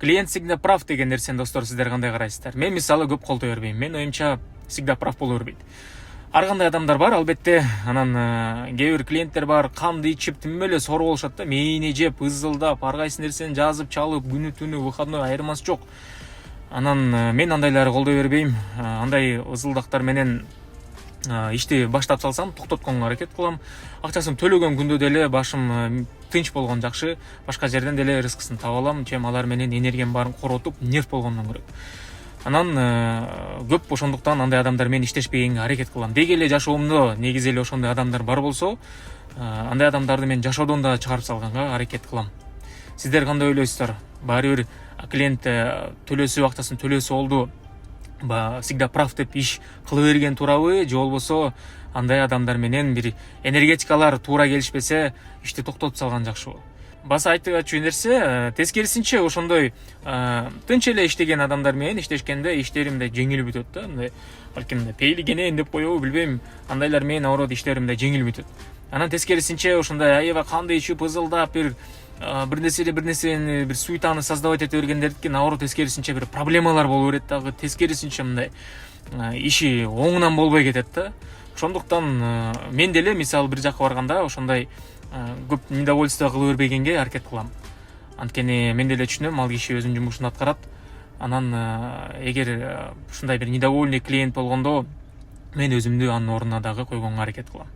клиент всегда прав деген нерсени достор сиздер кандай карайсыздар? Мен мисалы көп колдой бербейм. Мен оюмча всегда прав боло бербейт. Ар кандай адамдар бар, албетте. Анан кээ бир клиенттер бар, камды ичип тим эле сору болушат да, мейине жеп, ызылдап, ар кайсы нерсени жазып, чалып, күнү түнү выходной айырмасы жок. Анан мен андайларды колдой бербейм. Андай ызылдактар менен ишти баштап салсам, токтотконго аракет кылам. Акчасын төлөгөн күндө деле башым тынч болгон жакшы. Башка жерден деле рызкысын таба алам, чем алар менен энергиям баарын коротуп, нерв болгондон көрөт. Анан көп ошондуктан андай адамдар менен иштешпегенге аракет кылам. Деги эле жашоомдо негизи эле ошондой адамдар бар болсо, андай адамдарды мен жашоодон да чыгарып салганга аракет кылам. Сиздер кандай ойлойсуздар? Баары бир клиент төлөсү акчасын төлөсү болду, всегда прав деп иш кыла берген туурабы, же болбосо андай адамдар менен бир энергетикалар туура келишпесе, ишти токтотуп салган жакшыбы? Баса айтып атчу нерсе, тескерисинче ошондой тынч эле иштеген адамдар менен иштешкенде иштерим да жеңил бүтөт да. Мындай балким пейлигенен деп коебу, билбейм. Андайлар менен наоборот иштерим да жеңил бүтөт. Анан тескерисинче ошондой аябай канды ичип ызылдап бир нерсени бир суетаны создавать эте бергендердики наоборот тескерисинче бир проблемалар боло берет дагы. Тескерисинче мындай иши оңунан болбой кетет да. Ошондуктан мен деле мисалы бир жака барганда ошондой көп недовольство кыла бербегенге аракет кылам. Анткени мен деле түшүнөм, ал киши өзүнүн жумушун аткарат. Анан эгер ушундай бир недовольный клиент болгондо, мен өзүмдү анын ордуна дагы койгонго аракет кылам.